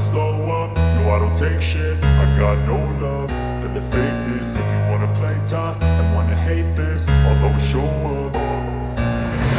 slow up, no I don't take shit. I got no love for the fakeness. If you wanna play tough and wanna hate this, I'll always show up.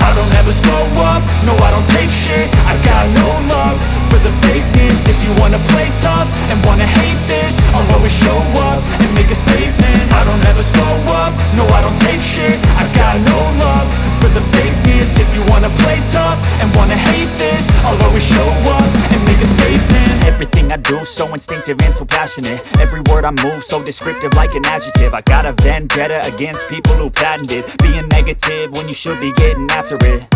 I don't ever slow up, no I don't take shit. I got no love for the fakeness. If you wanna play tough and wanna hate this, I'll always show up and make a statement. I don't ever slow up, no I don't take shit. I got no love for the fakeness. If you wanna play tough and wanna hate this, I'll always show up and make a statement. Everything I do so instinctive and so passionate. Every word I move so descriptive like an adjective. I got a vendetta against people who patented being negative when you should be getting after it.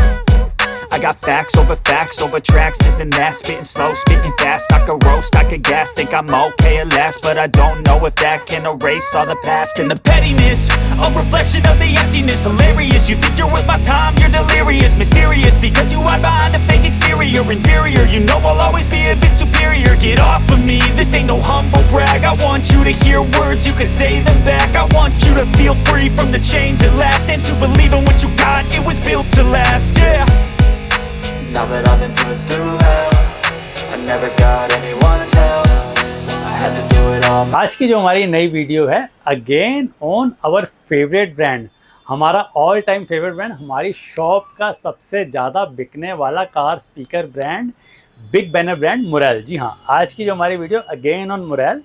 I got facts over tracks, this and that. Spitting slow, spitting fast. I could roast, I could gas. Think I'm okay at last, but I don't know if that can erase all the past. And the pettiness, a reflection of the emptiness. Hilarious, you think you're worth my time, you're delirious. Mysterious, because you hide behind a fake exterior. Inferior, you know I'll always be a bit superior. Get off of me, this ain't no humble brag. I want you to hear words, you can say them back. I want you to feel free from the chains at last, and to believe in what you got, it was built to last, yeah. Now that I've been put through hell, I never got anyone's help. I had to do it all. आज की जो हमारी नई video है again on our favourite brand, हमारा all time favourite brand, हमारी shop का सबसे ज़्यादा बिकने वाला car speaker brand, big banner brand मुरैल। जी हाँ, आज की जो हमारी वीडियो अगेन ऑन मुरैल।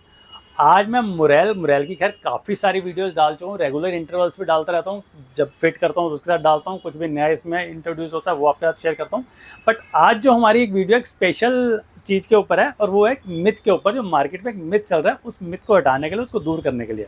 आज मैं मुरैल की खैर काफ़ी सारी वीडियोस डाल चुका हूँ, रेगुलर इंटरवल्स पे डालता रहता हूँ, जब फिट करता हूँ उसके साथ डालता हूँ, कुछ भी नया इसमें इंट्रोड्यूस होता है वो आपके साथ शेयर करता हूँ। बट आज जो हमारी एक वीडियो एक स्पेशल चीज़ के ऊपर है, और वो है एक मिथ के ऊपर, जो मार्केट में एक मिथ चल रहा है, उस मिथ को हटाने के लिए, उसको दूर करने के लिए।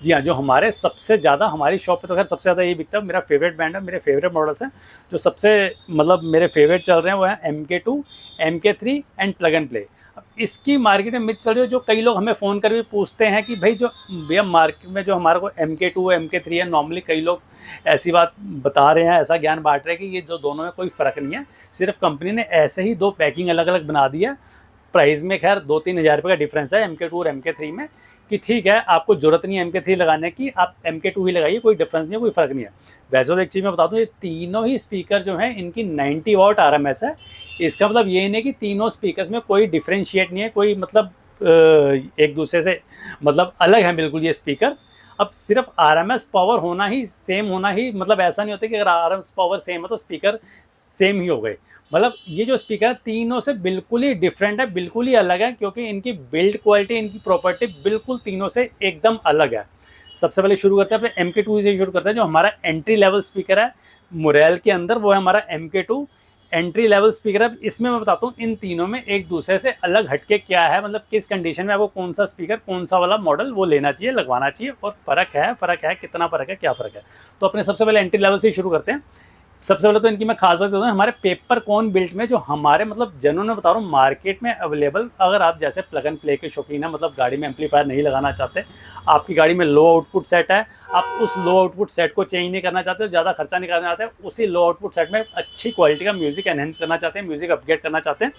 जी हाँ, जो हमारे सबसे ज़्यादा, हमारी शॉप पे तो खैर सबसे ज़्यादा ये बिकता है, मेरा फेवरेट ब्रांड है, मेरे फेवरेट मॉडल्स हैं जो सबसे मतलब मेरे फेवरेट चल रहे हैं, वो है MK2, MK3 and plug and play. अब इसकी मार्केट में मिथ चल रही है, जो कई लोग हमें फ़ोन कर भी पूछते हैं कि भाई जो भैया मार्केट में जो हमारे को MK2 MK3 है, नॉर्मली कई लोग ऐसी बात बता रहे हैं, ऐसा ज्ञान बांट रहे हैं कि ये जो दोनों में कोई फ़र्क नहीं है, सिर्फ कंपनी ने ऐसे ही दो पैकिंग अलग अलग बना दी है। प्राइस में खैर 2-3 हज़ार रुपये का डिफरेंस है MK2 और MK3 में, कि ठीक है आपको ज़रूरत नहीं है MK3 लगाने की, आप MK2 ही लगाइए, कोई डिफरेंस नहीं है, कोई फ़र्क नहीं है। वैसे तो एक चीज़ मैं बता दूँ, ये तीनों ही स्पीकर जो हैं इनकी 90 वाट RMS है। इसका मतलब ये नहीं कि तीनों स्पीकर्स में कोई डिफ्रेंशिएट नहीं है, कोई मतलब एक दूसरे से मतलब अलग हैं बिल्कुल ये स्पीकर्स। अब सिर्फ RMS पावर होना ही, सेम होना ही, मतलब ऐसा नहीं होता कि अगर RMS पावर सेम है तो स्पीकर सेम ही हो गए। मतलब ये जो स्पीकर है तीनों से बिल्कुल ही डिफरेंट है, बिल्कुल ही अलग है, क्योंकि इनकी बिल्ड क्वालिटी, इनकी प्रॉपर्टी बिल्कुल तीनों से एकदम अलग है। सबसे पहले शुरू करते हैं अपने MK2 से शुरू करते हैं, जो हमारा एंट्री लेवल स्पीकर है मुरैल के अंदर, वो है हमारा MK2 एंट्री लेवल स्पीकर है। इसमें मैं बताता हूँ इन तीनों में एक दूसरे से अलग हटके क्या है, मतलब किस कंडीशन में आपको कौन सा स्पीकर, कौन सा वाला मॉडल वो लेना चाहिए, लगवाना चाहिए, और फ़र्क है कितना फ़र्क है, क्या फ़र्क है। तो अपने सबसे पहले एंट्री लेवल से ही शुरू करते हैं। सबसे पहले तो इनकी मैं खास बात बताऊँ, हमारे पेपर कॉन बिल्ट में जो हमारे मतलब जनों ने बता रहा हूँ मार्केट में अवेलेबल, अगर आप जैसे प्लग एंड प्ले के शौकीन है, मतलब गाड़ी में एम्पलीफायर नहीं लगाना चाहते, आपकी गाड़ी में लो आउटपुट सेट है, आप उस लो आउटपुट सेट को चेंज नहीं करना चाहते, ज़्यादा खर्चा नहीं करना चाहते, उसी लो आउटपुट सेट में अच्छी क्वालिटी का म्यूज़िक एनहेंस करना चाहते हैं, म्यूज़िक अपग्रेड करना चाहते हैं,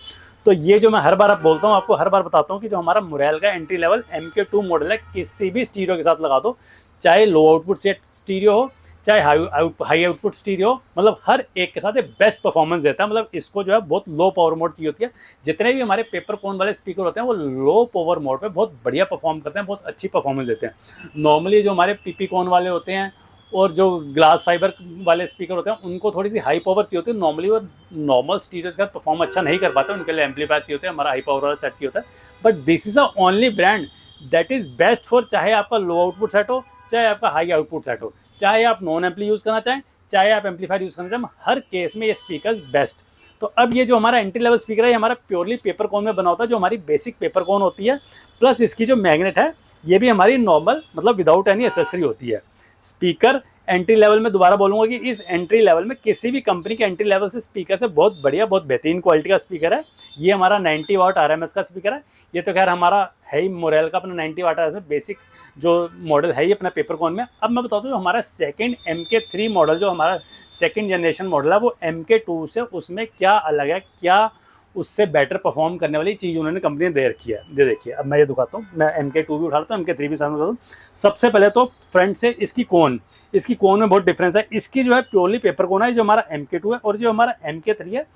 तो ये जो मैं हर बार बोलता हूँ, आपको हर बार बताता हूँ कि जो हमारा मुरैल का एंट्री लेवल MK2 मॉडल है, किसी भी स्टीरियो के साथ लगा दो, चाहे लो आउटपुट सेट स्टीरियो हो, चाहे हाई आउटपुट स्टीरियो, मतलब हर एक के साथ एक बेस्ट परफॉर्मेंस देता है। मतलब इसको जो है बहुत लो पावर मोड की होती है, जितने भी हमारे पेपर कोन वाले स्पीकर होते हैं वो लो पावर मोड पे बहुत बढ़िया परफॉर्म करते हैं, बहुत अच्छी परफॉर्मेंस देते हैं। नॉर्मली जो हमारे PP कोन वाले होते हैं और जो ग्लास फाइबर वाले स्पीकर होते हैं उनको थोड़ी सी हाई पावर चाहिए होती है, नॉर्मली वो नॉर्मल स्टीरियो के साथ परफॉर्म अच्छा नहीं कर पाते, उनके लिए एम्पलीफायर चाहिए होता है, हमारा हाई पावर वाला सेट चाहिए होता है। But this is a only brand that is best for, चाहे आपका लो आउटपुट सेट हो, चाहे आपका हाई आउटपुट सेट हो, चाहे आप नॉन एम्पली यूज़ करना चाहें, चाहे आप एम्पलीफायर यूज़ करना चाहें, हर केस में ये स्पीकर बेस्ट। तो अब ये जो हमारा एंट्री लेवल स्पीकर है, ये हमारा प्योरली पेपर कोन में बना होता है, जो हमारी बेसिक पेपर कोन होती है, प्लस इसकी जो मैग्नेट है ये भी हमारी नॉर्मल मतलब विदाउट एनी एसेसरी होती है। स्पीकर एंट्री लेवल में दोबारा बोलूँगा कि इस एंट्री लेवल में किसी भी कंपनी के एंट्री लेवल से स्पीकर से बहुत बढ़िया, बहुत बेहतरीन क्वालिटी का स्पीकर है। ये हमारा 90 वाट RMS का स्पीकर है। ये तो खैर हमारा है ही मुरैल का अपना 90 वाट RMS बेसिक जो मॉडल है ही अपना पेपर कॉन में। अब मैं बताता हूँ हमारा सेकंड MK3 मॉडल, जो हमारा सेकंड जनरेशन मॉडल है, वो MK2 से उसमें क्या अलग है, क्या उससे बेटर परफॉर्म करने वाली चीज़ उन्होंने कंपनी ने दे रखी है। दे देखिए, अब मैं ये दिखाता हूँ, मैं MK2 भी उठा लेता हूँ, MK3 भी साथ में उठा हूँ। सबसे पहले तो फ्रंट से इसकी कोन में बहुत डिफरेंस है। इसकी जो है प्योरली पेपर कोन है जो हमारा MK2 है, और जो हमारा MK3 है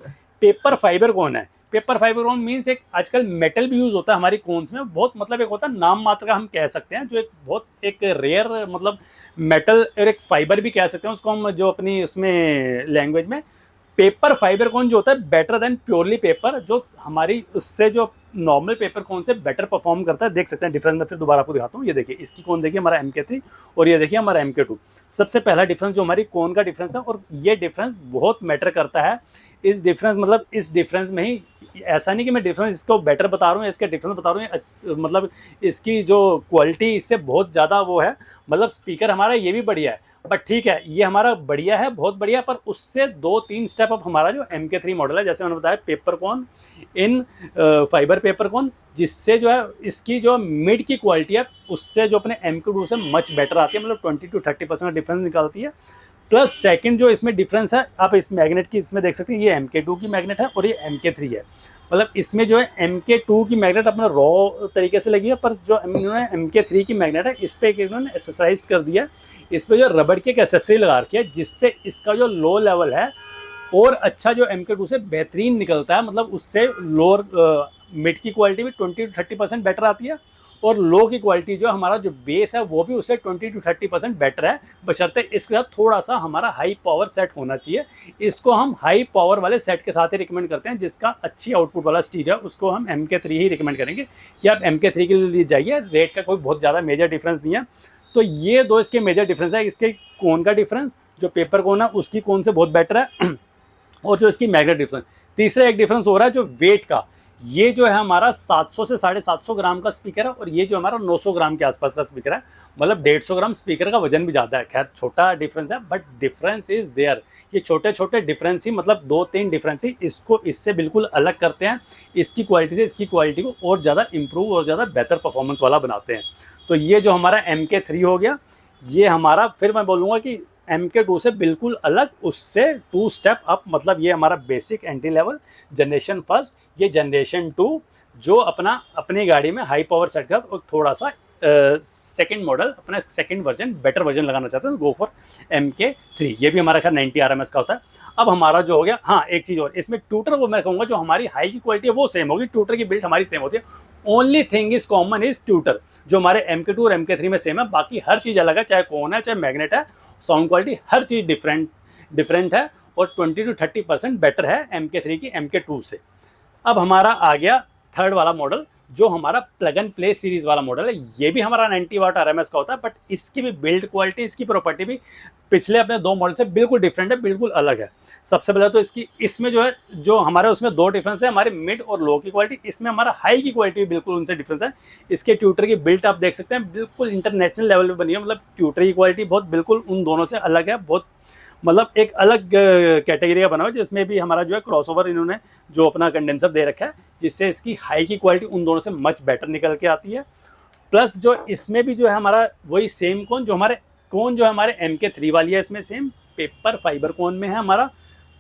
पेपर फाइबर कोन है। पेपर फाइबर कोन मीन्स एक आजकल मेटल भी यूज़ होता है हमारी कोन्स में, बहुत मतलब एक होता है नाम मात्र का हम कह सकते हैं, जो एक बहुत एक रेयर मतलब मेटल और एक फाइबर भी कह सकते हैं उसको हम, जो अपनी उसमें लैंग्वेज में पेपर फाइबर कोन जो होता है बेटर देन प्योरली पेपर, जो हमारी उससे जो नॉर्मल पेपर कोन से बेटर परफॉर्म करता है। देख सकते हैं डिफरेंस, मैं फिर दोबारा आपको दिखाता हूँ। ये देखिए इसकी कोन देखिए हमारा MK3 और ये देखिए हमारा MK2। सबसे पहला डिफरेंस जो हमारी कोन का डिफरेंस है, और ये डिफरेंस बहुत मैटर करता है। इस डिफरेंस मतलब इस डिफरेंस में ही, ऐसा नहीं कि मैं डिफरेंस इसको बेटर बता रहा हूँ, इसके डिफरेंस बता रहा हूँ, मतलब इसकी जो क्वालिटी इससे बहुत ज़्यादा वो है, मतलब स्पीकर हमारा ये भी बढ़िया है, बट ठीक है ये हमारा बढ़िया है, बहुत बढ़िया, पर उससे 2-3 स्टेप अप हमारा जो MK3 मॉडल है, जैसे मैंने बताया पेपर कॉन इन फाइबर पेपर कॉन, जिससे जो है इसकी जो मिड की क्वालिटी है उससे जो अपने MK2 से मच बेटर आती है, मतलब 20 to 30% डिफरेंस निकालती है। प्लस सेकंड जो इसमें डिफरेंस है, आप इस मैग्नेट की इसमें देख सकते हैं, ये MK2 की मैग्नेट है और ये MK3 है। मतलब इसमें जो है MK2 की मैग्नेट अपना रॉ तरीके से लगी है, पर जो इन्होंने MK3 की मैग्नेट है इस पर इन्होंने एक्सरसाइज कर दिया, इस पर जो रबड़ की एक एसेसरी लगा रखी है, जिससे इसका जो लो लेवल है और अच्छा जो MK2 से बेहतरीन निकलता है, मतलब उससे लोअर मिड की क्वालिटी भी 20 to 30% बेटर आती है, और लो की क्वालिटी जो हमारा जो बेस है वो भी उससे 20 to 30% बेटर है, बशर्ते इसके साथ थोड़ा सा हमारा हाई पावर सेट होना चाहिए। इसको हम हाई पावर वाले सेट के साथ ही रिकमेंड करते हैं, जिसका अच्छी आउटपुट वाला स्टीरियो है उसको हम MK3 ही रिकमेंड करेंगे कि आप MK3 के लिए जाइए। रेट का कोई बहुत ज़्यादा मेजर डिफरेंस नहीं है। तो ये दो इसके मेजर डिफरेंस है, इसके कोन का डिफरेंस, जो पेपर कोन है उसकी कोन से बहुत बेटर है, और जो इसकी मैग्नेट डिफरेंस। तीसरा एक डिफरेंस हो रहा है जो वेट का, ये जो है हमारा 700 से 750 ग्राम का स्पीकर है, और ये जो हमारा 900 ग्राम के आसपास का स्पीकर है, मतलब 150 ग्राम स्पीकर का वजन भी ज़्यादा है। खैर छोटा डिफरेंस है, बट डिफरेंस इज देयर। ये छोटे छोटे डिफरेंस ही, मतलब 2-3 डिफरेंस ही इसको इससे बिल्कुल अलग करते हैं, इसकी क्वालिटी से इसकी क्वालिटी को और ज़्यादा इंप्रूव और ज़्यादा बेहतर परफॉर्मेंस वाला बनाते हैं। तो ये जो हमारा MK3 हो गया, ये हमारा, फिर मैं बोलूँगा कि MK2 से बिल्कुल अलग, उससे 2 स्टेप अप, मतलब ये हमारा basic entry level generation first, ये जनरेशन 2 जो अपनी गाड़ी में हाई पावर सेट कर और थोड़ा सा सेकंड मॉडल अपना सेकंड वर्जन बेटर वर्जन लगाना चाहते हैं, गो फॉर MK3। ये भी हमारा खैर 90 RMS का होता है। अब हमारा जो हो गया, हाँ एक चीज़ और, इसमें ट्यूटर वो मैं कहूँगा जो हमारी हाई की क्वालिटी है वो सेम होगी, ट्यूटर की बिल्ड हमारी सेम होती है, only thing is common is tutor, जो हमारे MK2 और MK3 में सेम है, बाकी हर चीज़ अलग है, चाहे कौन है चाहे मैग्नेट है, साउंड क्वालिटी हर चीज़ डिफरेंट है, और 20 to 30% बेटर है MK3 की MK2 से। अब हमारा आ गया थर्ड वाला मॉडल, जो हमारा प्लग एंड प्ले सीरीज वाला मॉडल है। ये भी हमारा 90 वाट RMS का होता है, बट इसकी भी बिल्ड क्वालिटी, इसकी प्रॉपर्टी भी पिछले अपने 2 मॉडल से बिल्कुल डिफरेंट है, बिल्कुल अलग है। सबसे पहले तो इसमें जो है, जो हमारे उसमें 2 डिफरेंस है, हमारे मिड और लो की क्वालिटी, इसमें हमारा हाई की क्वालिटी भी बिल्कुल उनसे डिफरेंस है। इसके ट्यूटर की बिल्ट आप देख सकते हैं, बिल्कुल इंटरनेशनल लेवल पर बनी है, मतलब ट्यूटर की क्वालिटी बहुत बिल्कुल उन दोनों से अलग है, बहुत मतलब एक अलग कैटेगरी का बना हुआ है, जिसमें भी हमारा जो है क्रॉसओवर इन्होंने जो अपना कंडेंसर दे रखा है, जिससे इसकी हाई की क्वालिटी उन दोनों से मच बेटर निकल के आती है। प्लस जो इसमें भी जो है हमारा वही सेम कोन, जो हमारे MK3 वाली है, इसमें सेम पेपर फाइबर कोन में है हमारा,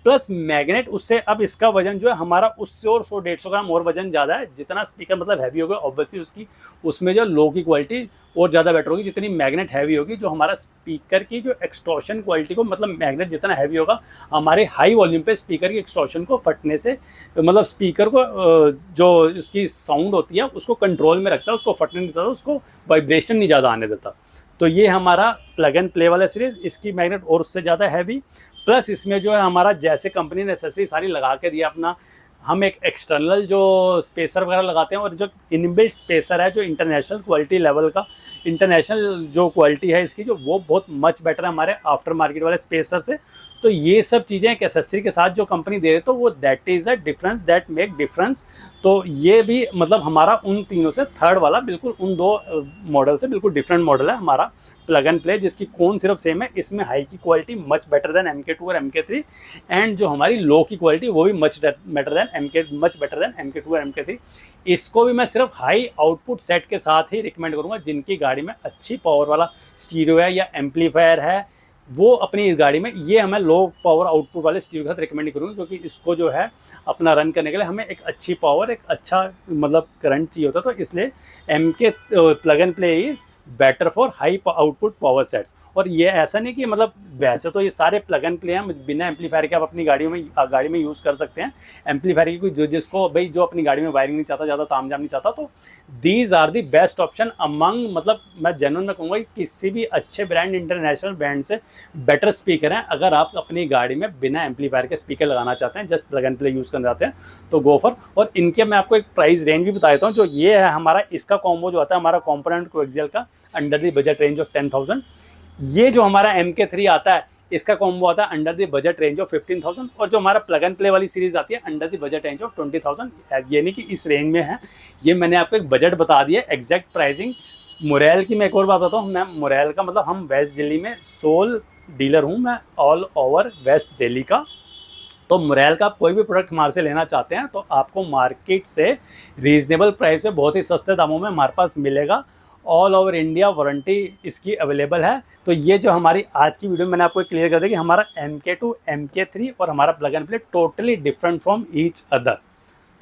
प्लस मैग्नेट उससे, अब इसका वजन जो है हमारा उससे और 100-150 ग्राम और वजन ज़्यादा है। जितना स्पीकर मतलब हैवी होगा, ऑब्वियसली उसमें जो लो की क्वालिटी और ज़्यादा बेटर होगी, जितनी मैग्नेट हैवी होगी, जो हमारा स्पीकर की जो एक्सटॉर्शन क्वालिटी को, मतलब मैग्नेट जितना हैवी होगा, हमारे हाई वॉल्यूम पे स्पीकर की एक्सटॉर्शन को फटने से, मतलब स्पीकर को जो उसकी साउंड होती है उसको कंट्रोल में रखता है, उसको फटने नहीं देता, उसको वाइब्रेशन नहीं ज़्यादा आने देता। तो ये हमारा प्लग एंड प्ले वाला सीरीज़, इसकी मैग्नेट और उससे ज़्यादा हैवी, प्लस इसमें जो है हमारा, जैसे कंपनी ने एक्सेसरी सारी लगा के दिया अपना, हम एक एक्सटर्नल जो स्पेसर वगैरह लगाते हैं, और जो इनबिल्ट स्पेसर है जो इंटरनेशनल क्वालिटी लेवल का, इंटरनेशनल जो क्वालिटी है इसकी, जो वो बहुत मच बेटर है हमारे आफ्टर मार्केट वाले स्पेसर से। तो ये सब चीज़ें एक एक्सेसरी के साथ जो कंपनी दे रही है, तो वो that is a difference, that make difference. तो ये भी मतलब हमारा उन तीनों से थर्ड वाला बिल्कुल उन 2 मॉडल से बिल्कुल डिफरेंट मॉडल है हमारा प्लग एंड प्ले, जिसकी कोन सिर्फ सेम है, इसमें हाई की quality much better than MK2 और MK3, एंड जो हमारी लो की क्वालिटी वो भी मच बेटर देन MK2 और MK3। इसको भी मैं सिर्फ हाई आउटपुट सेट के साथ ही रिकमेंड करूँगा, जिनकी गाड़ी में अच्छी पावर वाला स्टीरियो है या एम्पलीफायर है, वो अपनी इस गाड़ी में, ये हमें लो पावर आउटपुट वाले स्टीरियो के साथ रिकमेंड नहीं करूँगी, क्योंकि इसको जो है अपना रन करने के लिए हमें एक अच्छी पावर, एक अच्छा मतलब करंट चाहिए होता है। तो इसलिए MK plug and play is better for high output power sets. और ये ऐसा नहीं कि मतलब वैसे तो ये सारे प्लग एंड प्ले हैं, बिना एम्पलीफायर के आप अपनी गाड़ी में यूज़ कर सकते हैं। एम्पलीफायर की कोई जिसको भाई जो अपनी गाड़ी में वायरिंग नहीं चाहता, ज़्यादा तामझाम नहीं चाहता, तो these are the best option among, मतलब मैं जेन्युइन में कहूँगा कि किसी भी अच्छे ब्रांड, इंटरनेशनल ब्रांड से बेटर स्पीकर हैं। अगर आप अपनी गाड़ी में बिना एम्पलीफायर के स्पीकर लगाना चाहते हैं, just plug and play use करना चाहते हैं, तो गो फॉर। और इनके मैं आपको एक प्राइस रेंज भी बता देता हूँ। जो ये है हमारा, इसका कॉम्बो जो आता है हमारा कॉम्पोनेंट कोएक्सियल का, under the budget range of 10,000। ये जो हमारा MK3 आता है, इसका कॉम्बो आता है under the budget range of 15,000। और जो हमारा प्लग एंड प्ले वाली सीरीज आती है under the budget range of 20,000। ये नहीं कि इस रेंज में है, ये मैंने आपको एक बजट बता दिया, एग्जैक्ट प्राइसिंग। मोरेल की मैं एक और बात बताता हूँ, मैं मोरेल का मतलब हम वेस्ट दिल्ली में सोल डीलर हूँ मैं, ऑल ओवर वेस्ट दिल्ली का। तो मोरेल का कोई भी प्रोडक्ट हमारे से लेना चाहते हैं तो आपको मार्केट से रीजनेबल प्राइस पे बहुत ही सस्ते दामों में हमारे पास मिलेगा। ऑल ओवर इंडिया वारंटी इसकी अवेलेबल है। तो ये जो हमारी आज की वीडियो में मैंने आपको क्लियर कर दिया कि हमारा MK2, MK3 और हमारा plug and play totally different from each other.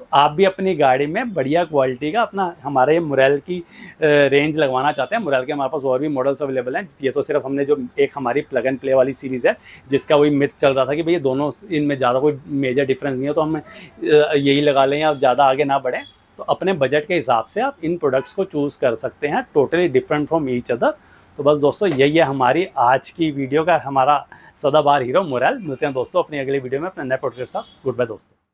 तो आप भी अपनी गाड़ी में बढ़िया क्वालिटी का अपना हमारे मोरेल की रेंज लगवाना चाहते हैं, मोरेल के हमारे पास और भी मॉडल्स अवेलेबल हैं। ये तो सिर्फ हमने जो एक हमारी प्लग एंड प्ले वाली सीरीज़ है, जिसका वही मिथ चल रहा था कि भैया दोनों इनमें ज़्यादा कोई मेजर डिफरेंस नहीं है, तो हम यही लगा लें या ज़्यादा आगे ना बढ़ें। तो अपने बजट के हिसाब से आप इन प्रोडक्ट्स को चूज़ कर सकते हैं, totally different from each other. तो बस दोस्तों यही है हमारी आज की वीडियो का हमारा सदाबहार हीरो मोरेल। मिलते हैं दोस्तों अपनी अगली वीडियो में अपने नए प्रोडक्ट के साथ। गुड बाय दोस्तों।